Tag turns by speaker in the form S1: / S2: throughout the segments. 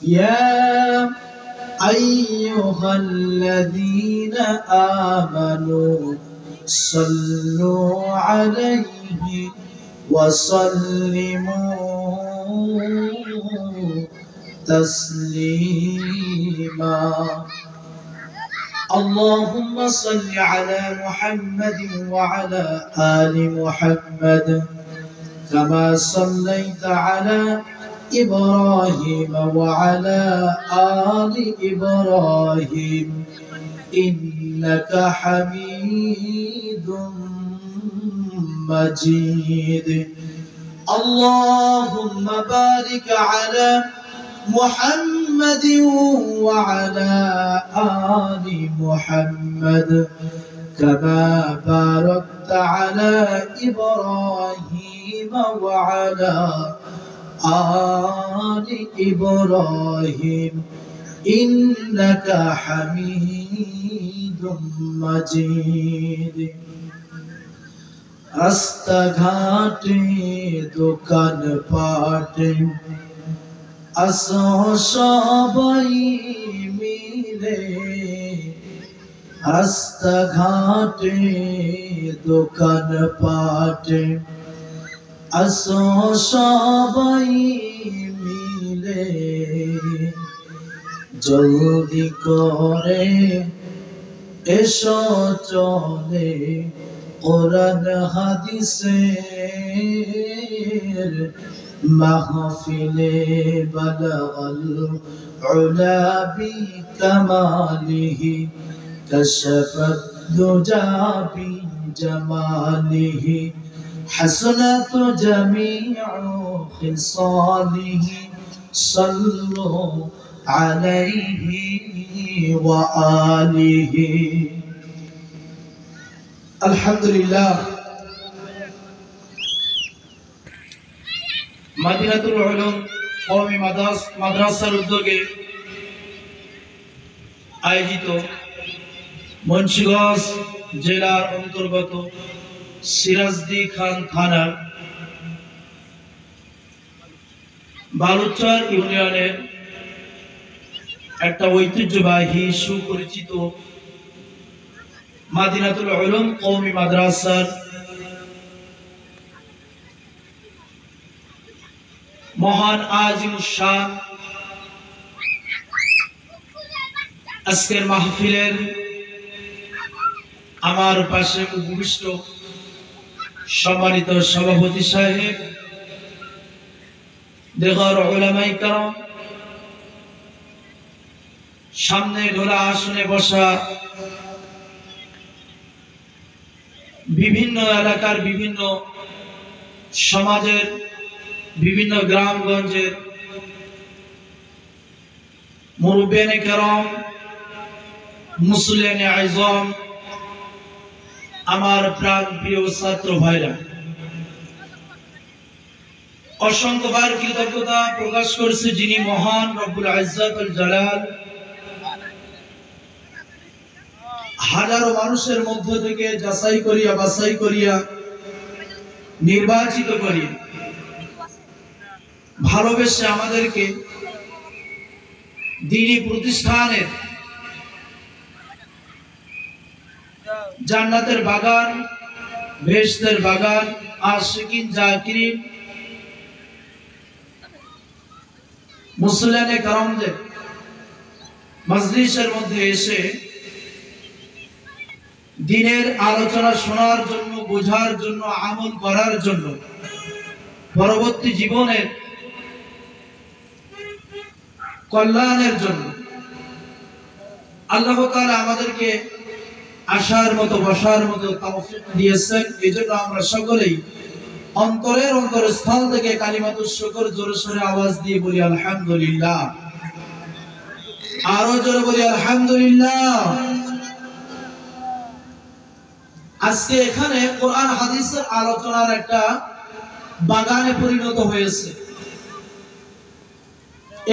S1: يا أيها الذين آمنوا صلوا عليه وسلموا تسليما. اللهم صل على محمد وعلى آل محمد كما صليت على إبراهيم وعلى آل إبراهيم إنك حميد مجيد. اللهم بارك على محمد وعلى آل محمد كما باركت على إبراهيم وعلى آل إبراهيم إنك حميد مجيد. রাস্তাঘাটে দোকান পাটে আসো সবাই মিলে, রাস্তাঘাটে দোকান পাটে আসো সবাই মিলে, জলদি করে এসো চলে কোরআন হাদিসের মাহফিলে। বালাগাল উলা বিকামালিহি কাশাফাত দুজা বিজামালিহি হাসনাত জামিউ খিসালিহি সাল্লু আলাইহি ওয়া আলিহি। আলহামদুলিল্লাহ, মাদিনাতুল উলুম কওমি মাদ্রাসার উদ্যোগে আয়োজিত মুন্সিগঞ্জ জেলার অন্তর্গত সিরাজদি খান থানার বালুচর ইউনিয়নের একটা ঐতিহ্যবাহী সুপরিচিত মাদিনাতুল উলুম কওমি মাদ্রাসার মহান আজিমুশ শান আজকের মাহফিলের আমার পাশে উপবিষ্ট সম্মানিত সভাপতি সাহেব, দেগর উলামায়ে কেরাম, সামনে ঢোলা আসনে বসা বিভিন্ন এলাকার বিভিন্ন সমাজের বিভিন্ন গ্রামগঞ্জের মুরব্বিয়ানে কেরাম, মুসলিয়ানে আযম, আমার প্রাণ প্রিয় ছাত্র ভাইরা, অসংখ্যবার কৃতজ্ঞতা প্রকাশ করছে যিনি মহান রব্বুল ইজ্জত ওয়াল জালাল হাজারো মানুষের মধ্য থেকে যাচাই করিয়া বাছাই করিয়া নির্বাচিত করিয়া ভালোবেসে আমাদেরকে দ্বীনি প্রতিষ্ঠানের জান্নাতের বাগান, বেহেশতের বাগান, আশিকিন জাকিরিন মুসলিয়ানে কেরামদের মজলিসের মধ্যে এসে দ্বীনের আলোচনা শোনার জন্য, বোঝার জন্য, আমল করার জন্য, পরবর্তী জীবনের কল্যাণের জন্য আল্লাহ তাআলা আমাদেরকে আসার মতো বসার মতো তৌফিক দিয়েছেন। এজন্য আমরা সকলেই অন্তরের অন্তরস্থল থেকে কালিমাতুশ শুকর জোরে সোরে আওয়াজ দিয়ে বলি আলহামদুলিল্লাহ। আরো জোরে বলি আলহামদুলিল্লাহ। আজকে এখানে কোরআন হাদিসের আলোচনার একটা বাগানে পরিণত হয়েছে।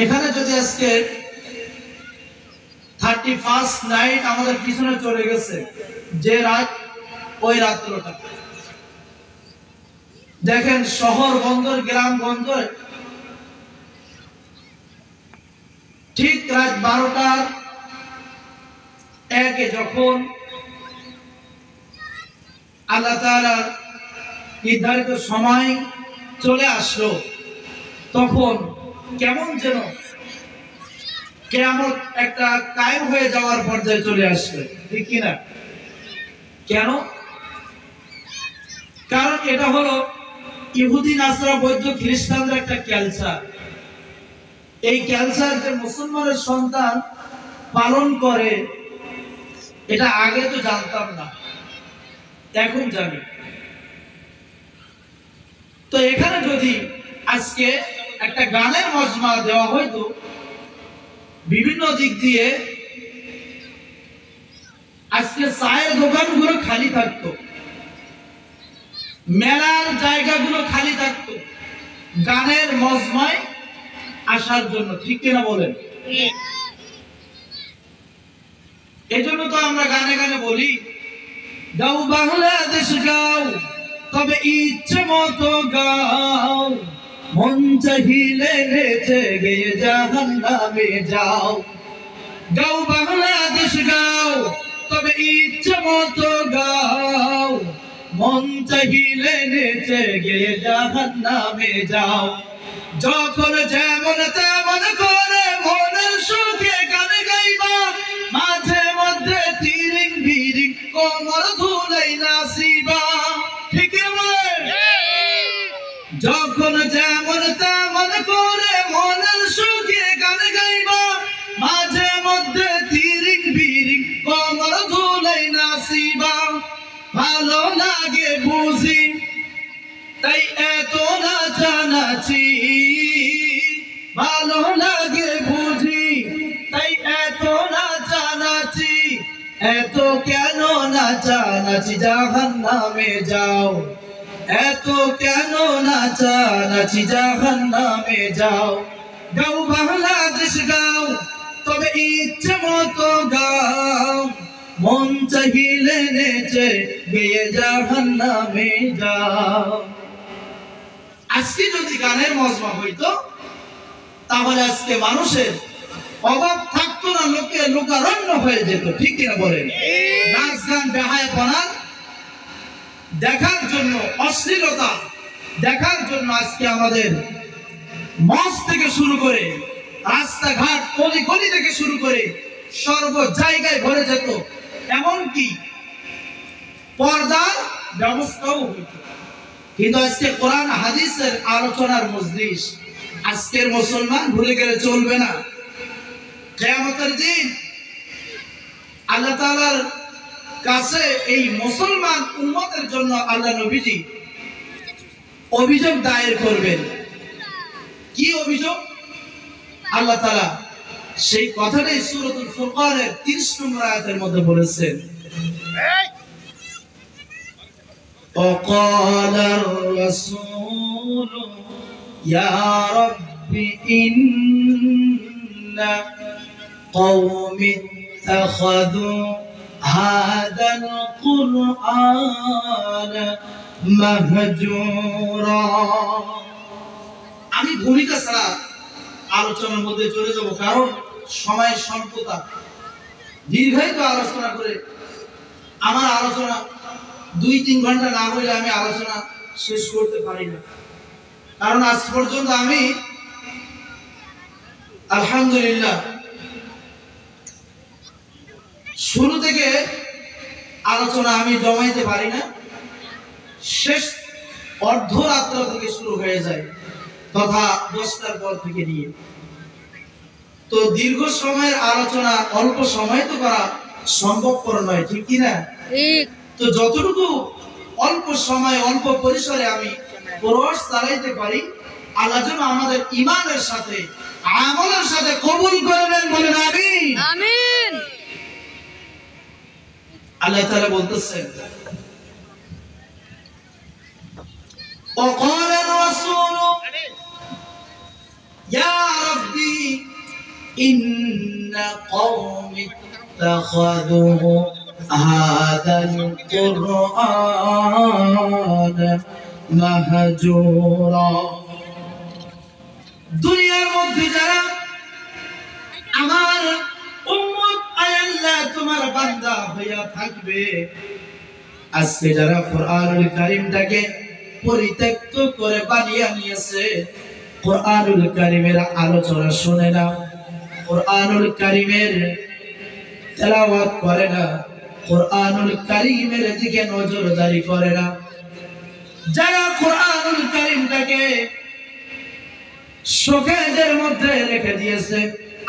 S1: এখানে যদি আজকে 31st নাইট আমাদের পিছনে চলে গেছে, যে রাত, ওই রাত্রটা দেখেন শহর বন্দর গ্রাম বন্দর ঠিক রাত 12টার একে যখন আল্লাহ তাআলা নির্ধারিত সময় চলে আসলো, তখন কেমন যেন কিয়ামত একটা কায়েম হয়ে যাওয়ার পর্যায়ে চলে আসবে, ঠিক কিনা? কেন? কারণ এটা হলো ইহুদি, নাসরা, বৌদ্ধ, খ্রিস্টানদের একটা ক্যালচার। এই ক্যালচার যে মুসলমানের সন্তান পালন করে, এটা আগে তো জানতাম না, এখন জানি। তো এখানে যদি আজকে একটা গানের মজমা দেওয়া হয়তো, বিভিন্ন দিক দিয়ে আজকে চায়ের দোকানগুলো খালি থাকতো, মেলার জায়গাগুলো খালি থাকতো গানের মজমায় আসার জন্য, ঠিক কিনা বলেন? এজন্য তো আমরা গানে গানে বলি, গাও বাংলাদেশ গাও, তবে ইচ্ছে মতো গাও, মন চাহিলে নেচে গেয়ে জাহান্নামে যাও। গাও বাংলাদেশ গাও, তবে ইচ্ছে মতো গাও, মন চাহিলে নেচে গেয়ে জাহান্নামে যাও। যখন যেমন তেমন করে মনের সুখে গান গাইবা, মাঝে মধ্যে তিরিং বিরিং কোমর ধুলাই নাচিবা, ঠিক বলে? যখন যেমন তেমন করে মনের সুখে গান গাইবা, মাঝে মধ্যে তিরিং বিরিং কোমর ধুলাই নাচিবা। ভালো লাগে বুঝি তাই এত নাচানাচি, ভালো লাগে বুঝি তাই এত নাচানাচি, এত কেন নাচানাচি জাহান্নামে যাও, এত কেন নাচানাচি জাহান্নামে যাও। গাও বাংলাদেশ গাও, তবে ইচ্ছে মতো গাও, মন চাহিলে নেচে গেয়ে জাহান্নামে যাও। আজকে যদি গানের মজমা হইতো, তাহলে আজকে মানুষের অভাব থাকতো না, লোকে লোকারণ্য হয়ে যেত, ঠিক কিনা বলেন? নাচ গান বেহায়াপনা দেখার জন্য, অশ্লীলতা দেখার জন্য আজকে আমাদের মঞ্চ থেকে শুরু করে রাস্তাঘাট, গলি গলি থেকে শুরু করে সর্ব জায়গায় ভরে যেত, এমনকি পর্দার ব্যবস্থাও হইত। কিন্তু আজকে কোরআন হাদিসের আলোচনার মজলিস, আজকের মুসলমান ভুলে গেলে চলবে না। কিয়ামতের দিন আল্লাহ তাআলার কাছে এই মুসলমান উম্মতের জন্য আল্লাহ নবীজি অভিযোগ দায়ের করবেন। কি অভিযোগ? আল্লাহ তাআলা সেই কথাটাই সূরাতুল ফুরকানের 30 নম্বর আয়াতের মধ্যে বলেছেন, وقال الرسول يا رب إن قوم اتخذوا هذا القرآن مهجورا। আমি ভূমিকা ছাড়া আলোচনার মধ্যে চলে যাব, কারণ সময় স্বল্পতা। দীর্ঘায়িত আলোচনা করে আমার আলোচনা 2-3 ঘন্টা না হইলে আমি আলোচনা শেষ করতে পারি না। কারণ আজ পর্যন্ত আমি আলহামদুলিল্লাহ শুরু থেকে আলোচনা আমি জমাইতে পারি না, শেষ অর্ধরাত্র থেকে শুরু হয়ে যায়, তথা 10টার পর থেকে নিয়ে। তো দীর্ঘ সময়ের আলোচনা অল্প সময় তো করা সম্ভবপর নয়, ঠিক কিনা? তো যতটুকু অল্প সময় অল্প পরিসরে আমি প্রয়াস চালাইতে পারি, আল্লাহ যেন আমাদের ঈমানের সাথে আমলের সাথে কবুল করবেন, বলেন আমিন। আমিন। আল্লাহ তাআলা বলতেছেন, وقال الرسول يا ربي إن قوم اتخذوا هذا القرآن مهجورا। দুনিয়ার মধ্যে যারা আমার উম্মত আয় আল্লাহ তোমার বান্দা হইয়া থাকবে। আজকে যারা কোরআনুল কারীমটাকে পরিত্যক্ত করে বানিয়ে নিয়েছে, কোরআনুল কারীমের আলোচনা শুনে না, কোরআনুল কারীমের তেলাওয়াত করে না, কোরআনুল কারীমের দিকে নজরদারি করে না, যারা কোরআনুল কারীমটাকে শোকেজের মধ্যে রেখে দিয়েছে,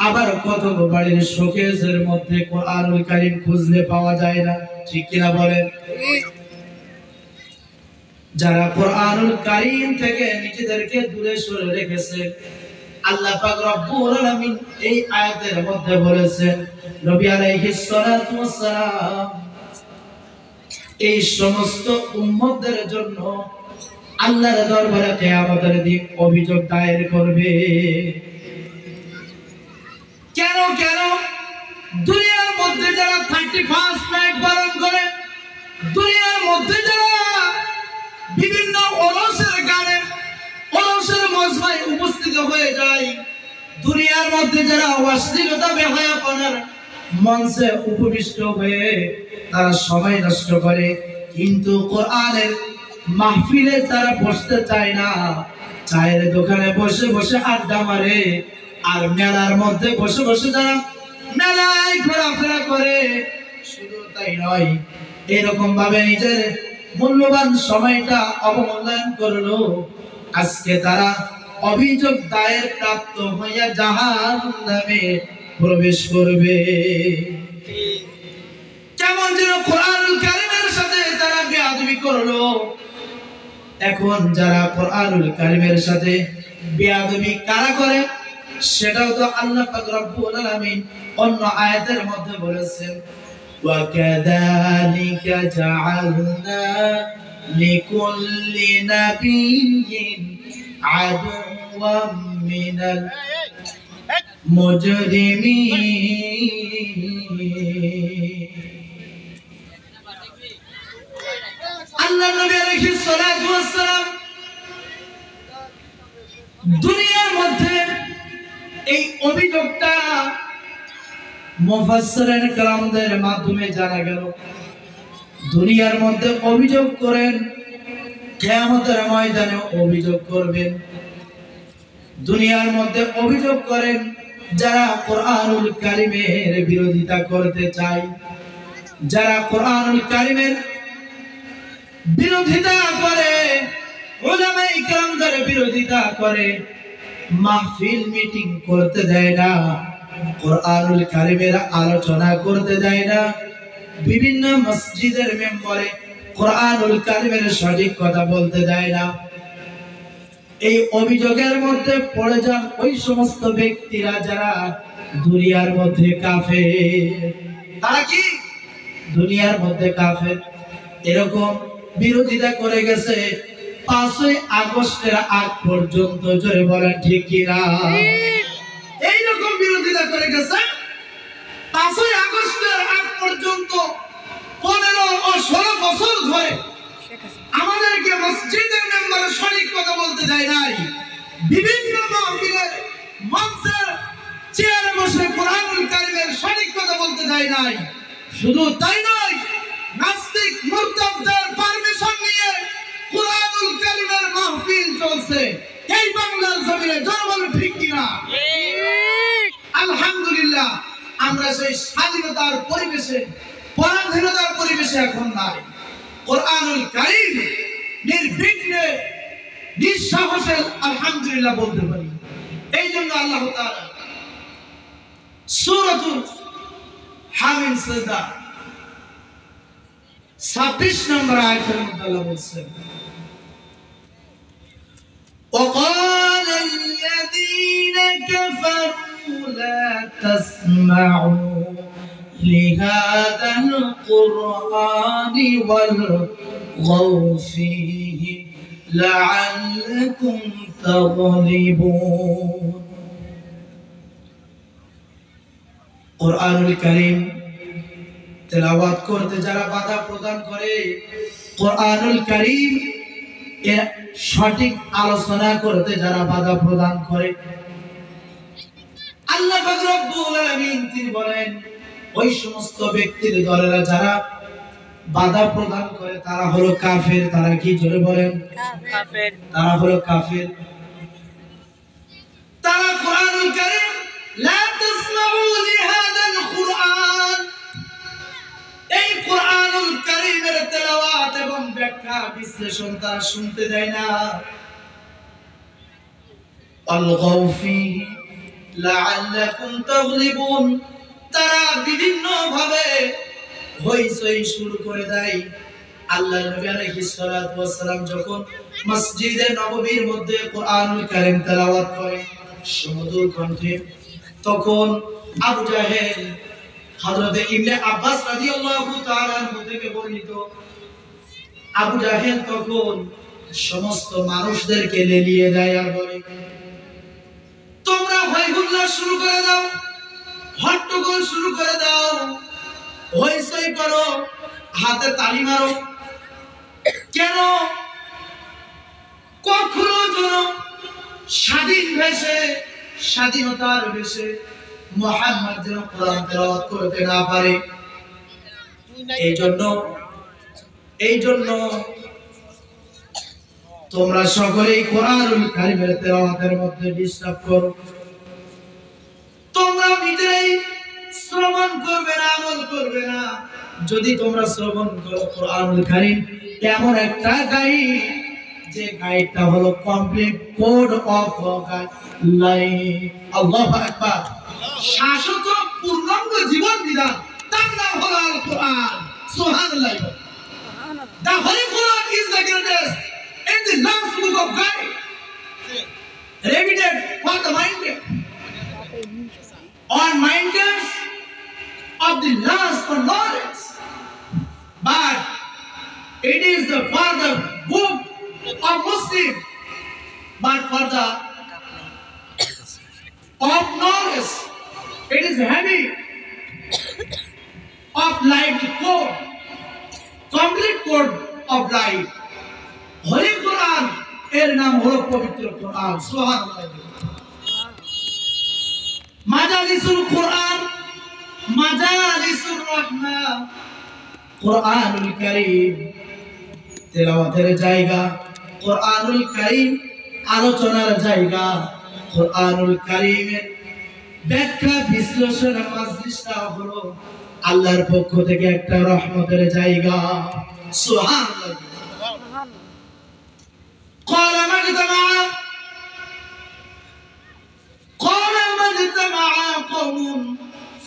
S1: আবার কত বাড়ির শোকেজের মধ্যে কোরআনুল কারীম খুঁজলে পাওয়া যায় না, ঠিক কিনা বলেন? যারা কোরআনুল কারীম থেকে নিজেদেরকে দূরে সরে রেখেছে, আল্লাহ পাক রব্বুল আলামিন এই আয়াতের মধ্যে বলেছেন, নবী আলাইহিস সালাতু ওয়াস সালাম এই সমস্ত উম্মতদের জন্য আল্লাহর দরবারে কিয়ামতের দিন অভিযোগ দায়ের করবে। কেন কেন? দুনিয়ার মধ্যে যারা 31 নাইট পালন করে, দুনিয়ার মধ্যে যারা বিভিন্ন অলসের গানে অলসের মজমায় উপস্থিত হয়ে যায়, দুনিয়ার মধ্যে যারা অশ্লীলতা বেহায়াপনার মঞ্চে উপবিষ্ট হয়ে তারা সময় নষ্ট করে, কিন্তু কোরআনের মাহফিলে তারা বসতে চায় না, চায়ের দোকানে বসে বসে আড্ডা মারে, আর মেলার মধ্যে বসে বসে যারা মেলায় ঘোরাফেরা করে, শুধু তাই নয়, এরকম ভাবে নিজের মূল্যবান সময়টা অবমূল্যায়ন করলো, আজকে তারা অভিযোগ দায়ের প্রাপ্ত হইয়া জাহান্নামে প্রবেশ করবে। কেমন যেন কোরআনুল কারীমের সাথে তারা বেয়াদবি করলো। এখন যারা কোরআনুল কারীমের সাথে বেয়াদবি কারা করে, সেটাও তো আল্লাহ পাক রব্বুল আলামিন অন্য আয়াতের মধ্যে বলেছেন, ওয়া কাযালিকা জাআলনা লিকুল্লি নাবিয়্যিন আদুওয়াম মিনাল মুজরিমিন। আল্লাহ নবী আলাইহিস সালাতু ওয়াস সালাম দুনিয়ার মধ্যে এই অভিযোগটা মুফাসসিরিন কেরামদের মাধ্যমে জানা গেল। দুনিয়ার মধ্যে অভিযোগ করেন, কিয়ামতের ময়দানে অভিযোগ করবেন। দুনিয়ার মধ্যে অভিযোগ করেন যারা কোরআনুল কারীমের বিরোধিতা করতে চায়, যারা কোরআনুল কারীমের বিরোধিতা করে, উলামায়ে কেরামদের বিরোধিতা করে, মাহফিল মিটিং করতে দেয় না, কোরআনুল কারীমের আলোচনা করতে দেয় না, বিভিন্ন মসজিদের মেম্বারে কোরআনুল কারীমের সঠিক কথা বলতে দেয় না। এই অভিযোগের মধ্যে পড়ে যান ওই সমস্ত ব্যক্তিরা যারা দুনিয়ার মধ্যে কাফের। তারা কি দুনিয়ার মধ্যে কাফের? এরকম বিরোধিতা করে গেছে 5ই আগস্টের আগ পর্যন্ত, জোরে বলেন ঠিক কিনা? এইরকম বিরোধিতা করে গেছে 5ই আগস্টের আগ পর্যন্ত, 15 ও 16 বছর ধরে আমাদেরকে মসজিদের মেম্বারে সঠিক কথা বলতে দেয় নাই, বিভিন্ন মাহফিলের মঞ্চের চেয়ারে বসে কোরআনুল কারীমের সঠিক কথা বলতে দেয় নাই। শুধু তাই নয়, নাস্তিক মুরতাদদের পারমিশন নিয়ে কোরআনুল কারীমের মাহফিল চলছে এই বাংলার জমিনে, জনগণ ঠিক কিনা? আলহামদুলিল্লাহ, আমরা সেই স্বাধীনতার পরিবেশে, পরাধীনতার পরিবেশে এখন নাই। কোরআনুল কারীম নির্বিঘ্নে নিঃসাহসে আলহামদুলিল্লাহ বলতে পারি। এই জন্য আল্লাহ তাআলা সূরাতুল হামিম সাজদা 26 নম্বর আয়াতের মধ্যে আল্লাহ বলেছেন, وقال الذين كفروا لا تسمعوا لهذا القرآن والغوا فيه لعلكم تغلبون। কোরআনুল কারীম তেলাওয়াত করতে যারা বাধা প্রদান করে, কোরআনুল কারীম এর সঠিক আলোচনা করতে যারা বাধা প্রদান করে, আল্লাহ পাক রব্বুল আলামিন তিনি বলেন ওই সমস্ত ব্যক্তির দলেরা যারা বাধা প্রদান করে তারা হলো কাফের। তারা কি জোরে বলেন? কাফের। তারা হলো কাফের। তারা কোরআনুল কারীম লা তাসমাউ লিহাদাল কুরআন, এই কোরআনুল কারীমের তেলাওয়াত এবং ব্যাখ্যা বিশ্লেষণ তারা শুনতে দেয় না। আলগাউ ফীহি লাআল্লাকুম তাগলিবুন, তারা বিভিন্ন ভাবে হইচই শুরু করে দেয়। আল্লাহর নবী আলাইহিস সালাতু ওয়াস সালাম যখন মসজিদে নববীর মধ্যে কোরআনুল কারীম তেলাওয়াত করে সুমধুর কণ্ঠে, তখন আবু জাহেল, হযরত ইবনে আব্বাস রাদিয়াল্লাহু তাআলা আনহু থেকে বর্ণিত, আবু জাহেল তখন সমস্ত মানুষদেরকে লেলিয়ে দেয় আর বলে, তোমরা হইহুল্লাহ শুরু করে দাও, হট্টগোল শুরু করে দাও, হইচই করো, হাতে তালি মারো, কেন? কখনো যেন স্বাধীন ভেসে, স্বাধীনতার ভেসে মুহাম্মদ যেন কোরআন তেলাওয়াত করতে না পারে। এই জন্য তোমরা সকলেই কোরআনুল কারীমের তেলাওয়াতের মধ্যে ডিস্টার্ব করো। তোমরা নিজেরাই শ্রবণ করবে না, আমল করবে না। যদি তোমরা শ্রবণ করো কোরআনুল কারীম এমন একটা গাইড, যে গাইডটা হলো কমপ্লিট কোড অফ লাইফ। আল্লাহু আকবার। শাশ্বত পূর্ণাঙ্গ জীবন বিধান, তার নাম হলো আল কোরআন। সুবহানাল্লাহ। The Holy Quran is the greatest and the last book of God, revealed for the minded, on minders of the last for knowledge. But it is the father book of Muslim, but for the of knowledge, it is heavy of life code, complete code of life. Holy Quran এর নাম হলো পবিত্র কোরআন। সুবহানাল্লাহ। মাজালিসুল কোরআন, মাজালিসুর রহমান, কোরআনুল কারীম তেলাওয়াতের জায়গা, কোরআনুল কারীম আলোচনার জায়গা, কোরআনুল কারীমের ব্যাখ্যা বিশ্লেষণের মাজলিসটা হলো আল্লাহর পক্ষ থেকে একটা রহমতের জায়গা। সুবহানাল্লাহ। قال ما اجتمع قوم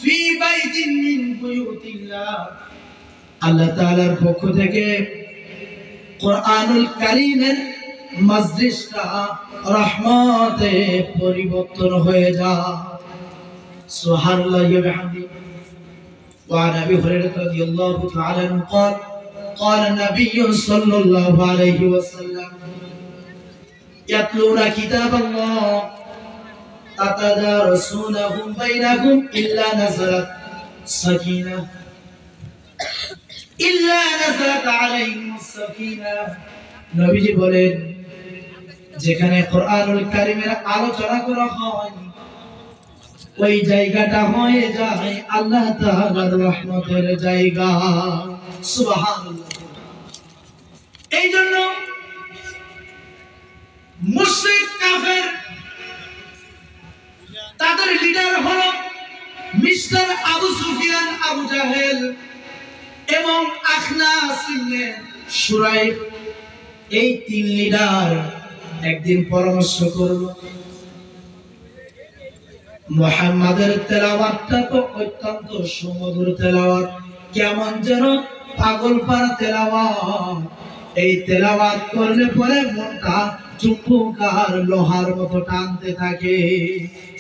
S1: في بيت من بيوت الله, আল্লাহ তাআলার পক্ষ থেকে কোরআনুল কারীমের মাজলিসটা রহমতে পরিবর্তন হয়ে যায়। সুবহানাল্লাহ ওয়া বিহামদি। وعن ابي هريره رضي الله تعالى عنه قال قال النبي صلى الله عليه وسلم يتلون كتاب الله تتدارسونهم بينكم إلا نزلت عليهم السكينة। নবীজি বলেন, যেখানে কোরআনুল কারীমের আলোচনা করা হয় ওই জায়গাটা হয়ে যায় আল্লাহ তাআলার রহমতের জায়গা। সুবহানাল্লাহ। এই জন্য মুশরিক কাফের তাদের লিডার হলো মিস্টার আবু সুফিয়ান, আবু জাহেল এবং আখনাস ইবনে শুরাইব। এই তিন লিডার একদিন পরামর্শ করলো, মুহাম্মাদের তেলাওয়াতটা তো অত্যন্ত সুমধুর তেলাওয়াত, কেমন যেন পাগলপাড়া তেলাওয়াত। এই তেলাওয়াত করলে পরে মনটা চুম্বক আর লোহার মতো টানতে থাকে।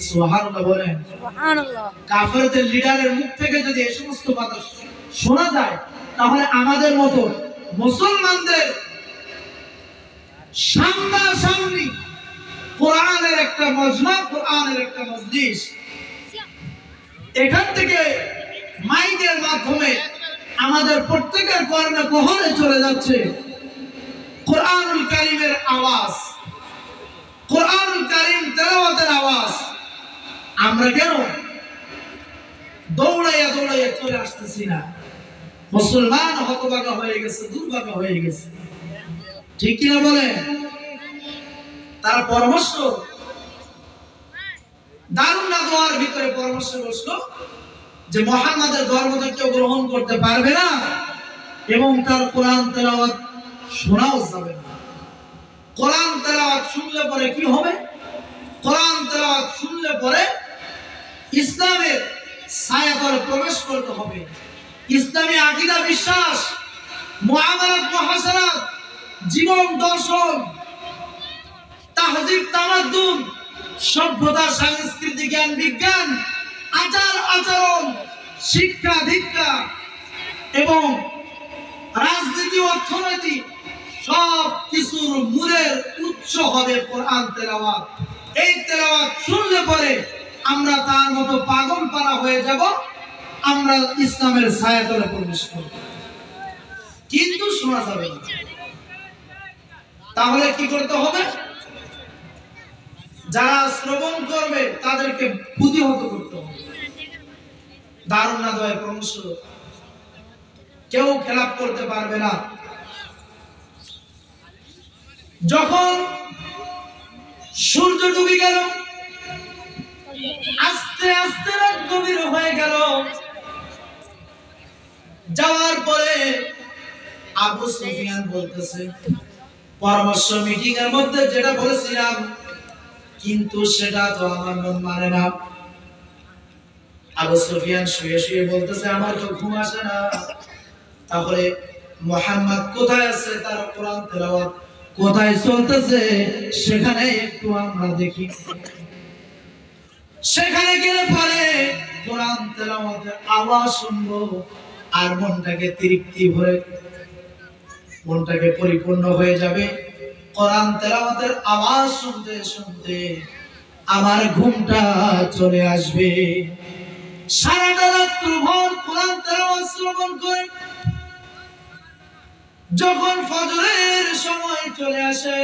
S1: সুবহানাল্লাহ বলেন। সুবহানাল্লাহ। কাফেরদের লিডারের মুখ থেকে যদি এই সমস্ত কথা শোনা যায়, তাহলে আমাদের মতো মুসলমানদের সামনাসামনি কোরআনের একটা মজমা, কোরআনের একটা মজলিস, এখান থেকে মাইকের মাধ্যমে আমাদের প্রত্যেকের কর্ণে কহরে চলে যাচ্ছে কোরআনুল কারীমের আওয়াজ, কোরআনুল কারীম তেলাওয়াতের আওয়াজ। আমরা কেন দৌড়াইয়া দৌড়াইয়া চলে আসতেছি না? মুসলমান হতভাগা হয়ে গেছে, দুর্ভাগা হয়ে গেছে, ঠিক কিনা বলে? তার পরামর্শ দারুন নাদওয়ার ভিতরে পরামর্শ বসলো যে মুহাম্মাদের ধর্ম তো কেউ গ্রহণ করতে পারবে না এবং তার কোরআন তেলাওয়াত শোনাও যাবে না। কোরআন তেলাওয়াত শুনলে পরে কি হবে? কোরআন তেলাওয়াত শুনলে পরে ইসলামের ছায়াতলে প্রবেশ করতে হবে। ইসলামী আকীদা, বিশ্বাস, মুআমালাত, মুহাসানাত, জীবন দর্শন, তাহজিব, তামাদ্দুন, সভ্যতা, সংস্কৃতি, জ্ঞান বিজ্ঞান, আচার আচরণ, শিক্ষা দীক্ষা এবং রাজনীতি, অর্থনীতি, সব কিছুর মূলের উৎস হবে কোরআন তেলাওয়াত। এই তেলাওয়াত শুনলে পরে আমরা তার মতো পাগল পারা হয়ে যাব, আমরা ইসলামের ছায়াতলে প্রবেশ করব। কিন্তু শোনা যাবে না। তাহলে কি করতে হবে? যারা শ্রবণ করবে তাদেরকে প্রতিহত করতে হবে। দারুন নাদওয়ার পরামর্শ, কেউ খেলাপ করতে পারবে না। যখন সূর্য ডুবে গেল, আস্তে আস্তে রাত গভীর হয়ে গেল, যাওয়ার পরে আবু সুফিয়ান বলতেছে, পরামর্শ মিটিং এর মধ্যে যেটা বলেছিলাম কিন্তু সেটা তো আমার মন মানে না। আবু সুফিয়ান শুয়ে শুয়ে বলতেছে, আমার তো ঘুম আসে না। তাহলে মুহাম্মদ কোথায় আছে? তার কোরআন তেলাওয়াত কোথায় চলতেছে সেখানে একটু আমরা দেখি। সেখানে গেলে পরে কোরআন তেলাওয়াতের আওয়াজ শুনবো আর মনটাকে তৃপ্তি ভরে, মনটাকে পরিপূর্ণ হয়ে যাবে। কোরআন তেলাওয়াতের আওয়াজ শুনতে শুনতে আমার ঘুমটা চলে আসবে। সারাটা রাত ভর কোরআন তেলাওয়াত শ্রবণ করে যখন ফজরের সময় চলে আসে,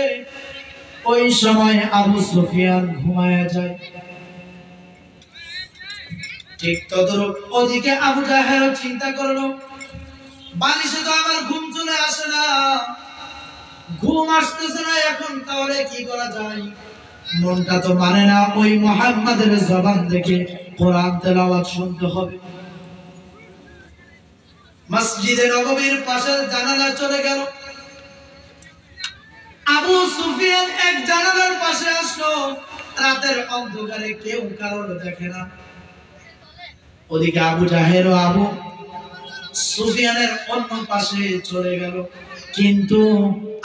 S1: ওই সময় আবু সুফিয়ান ঘুমায়া যায়। ঠিক তদরূপ ওদিকে আবু জাহেল চিন্তা করলো, বালিশে তো আমার ঘুম চলে আসে না, ঘুম আসতেছে না, এখন তাহলে কি করা যায়? মনটা তো মানে না ওই মুহাম্মাদের জবান থেকে কোরআন তেলাওয়াত শুনতে হবে। মসজিদে নববীর পাশে জানালা চলে গেল। আবু সুফিয়ান এক জানালার পাশে আসলো, রাতের অন্ধকারে কেউ কারোর দেখে না। ওদিকে আবু জাহেল ও আবু সুফিয়ানের অন্য পাশে চলে গেল, কিন্তু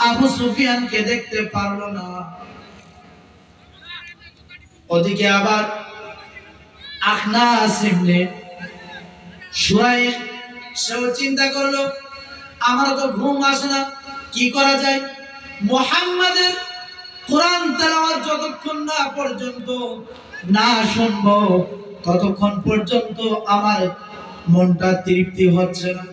S1: আবু সুফিয়ানকে দেখতে পারলো না। ওদিকে আবার আখনাস ইবনে শুরাইক সেও চিন্তা করলো, আমার তো ঘুম আসে না, কি করা যায়? মুহাম্মাদের কোরআন তেলাওয়াত যতক্ষণ না পর্যন্ত না শুনবো ততক্ষণ পর্যন্ত আমার মনটা তৃপ্তি হচ্ছে না।